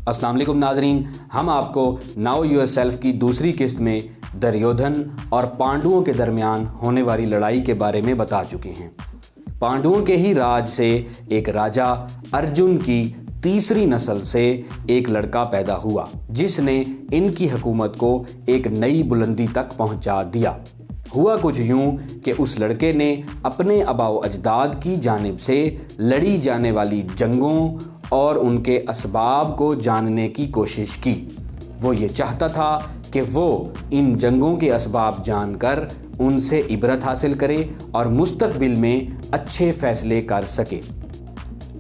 अस्सलाम वालेकुम नाजरीन, हम आपको नाउ योर सेल्फ की दूसरी किस्त में दुर्योधन और पांडवों के दरमियान होने वाली लड़ाई के बारे में बता चुके हैं। पांडवों के ही राज से एक राजा अर्जुन की तीसरी नस्ल से एक लड़का पैदा हुआ जिसने इनकी हुकूमत को एक नई बुलंदी तक पहुंचा दिया। हुआ कुछ यूं कि उस लड़के ने अपने आबाओ अजदाद की जानिब से लड़ी जाने वाली जंगों और उनके असबाब को जानने की कोशिश की। वो ये चाहता था कि वो इन जंगों के असबाब जानकर उनसे इबरत हासिल करे और मुस्तकबिल में अच्छे फ़ैसले कर सके।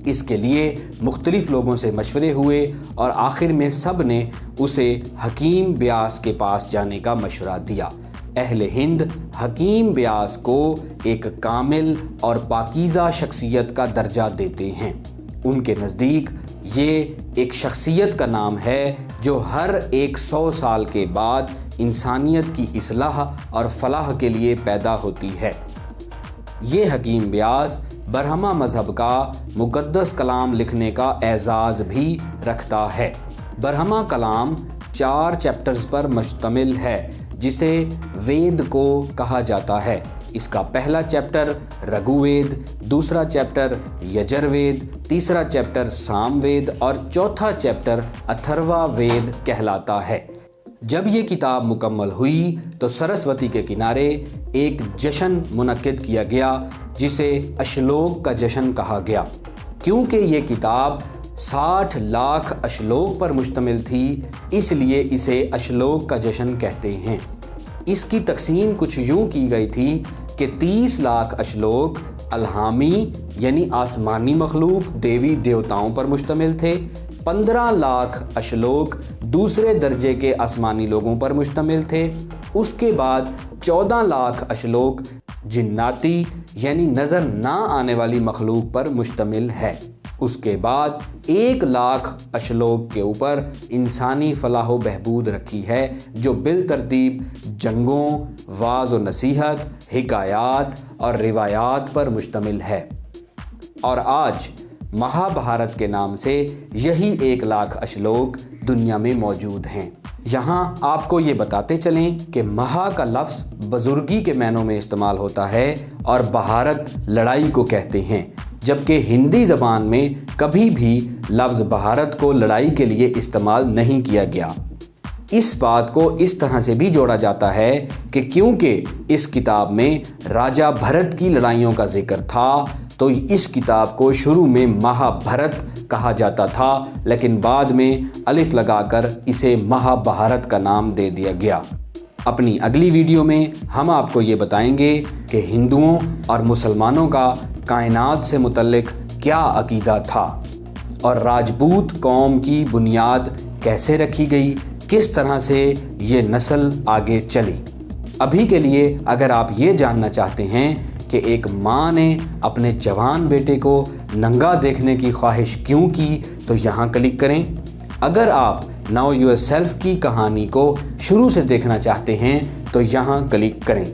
इसके लिए मुख्तलिफ लोगों से मशवरे हुए और आखिर में सब ने उसे हकीम ब्यास के पास जाने का मशवरा दिया। अहले हिंद हकीम ब्यास को एक कामिल और पाकीज़ा शख्सियत का दर्जा देते हैं। उनके नज़दीक ये एक शख्सियत का नाम है जो हर 100 साल के बाद इंसानियत की इस्लाह और फलाह के लिए पैदा होती है। ये हकीम ब्यास बरहमा मज़हब का मुक़द्दस कलाम लिखने का एज़ाज़ भी रखता है। बरहमा कलाम 4 चैप्टर्स पर मुश्तमिल है जिसे वेद को कहा जाता है। इसका पहला चैप्टर रघुवेद, दूसरा चैप्टर यजुर्वेद, तीसरा चैप्टर सामवेद और चौथा चैप्टर अथर्वा वेद कहलाता है। जब ये किताब मुकम्मल हुई तो सरस्वती के किनारे एक जश्न मुनक्किद किया गया जिसे अश्लोक का जश्न कहा गया। क्योंकि ये किताब 60 लाख अश्लोक पर मुश्तमिल थी, इसलिए इसे अश्लोक का जश्न कहते हैं। इसकी तकसीम कुछ यूं की गई थी कि 30 लाख अश्लोक अल्हामी यानी आसमानी मखलूक देवी देवताओं पर मुश्तमिल थे, 15 लाख अश्लोक दूसरे दर्जे के आसमानी लोगों पर मुश्तमिल थे, उसके बाद 14 लाख अश्लोक जिन्नाती यानी नज़र ना आने वाली मखलूक पर मुश्तमिल है, उसके बाद 1 लाख अश्लोक के ऊपर इंसानी फलाह व बहबूद रखी है जो बिल तरतीब जंगों, वाज़ व नसीहत, हिकायात और रिवायात पर मुश्तमिल है। और आज महाभारत के नाम से यही 1 लाख अश्लोक दुनिया में मौजूद हैं। यहाँ आपको ये बताते चलें कि महा का लफ्ज़ बुजुर्गी के मानों में इस्तेमाल होता है और बहारत लड़ाई को कहते हैं, जबकि हिंदी ज़बान में कभी भी लफ्ज़ बहारत को लड़ाई के लिए इस्तेमाल नहीं किया गया। इस बात को इस तरह से भी जोड़ा जाता है कि क्योंकि इस किताब में राजा भरत की लड़ाइयों का जिक्र था तो इस किताब को शुरू में महाभारत कहा जाता था, लेकिन बाद में अलिफ लगाकर इसे महाभारत का नाम दे दिया गया। अपनी अगली वीडियो में हम आपको ये बताएंगे कि हिंदुओं और मुसलमानों का कायनात से मुतल्लिक क्या अकीदा था और राजपूत कौम की बुनियाद कैसे रखी गई, किस तरह से ये नस्ल आगे चली। अभी के लिए अगर आप ये जानना चाहते हैं कि एक माँ ने अपने जवान बेटे को नंगा देखने की ख्वाहिश क्यों की, तो यहाँ क्लिक करें। अगर आप नाउ योर सेल्फ की कहानी को शुरू से देखना चाहते हैं तो यहाँ क्लिक करें।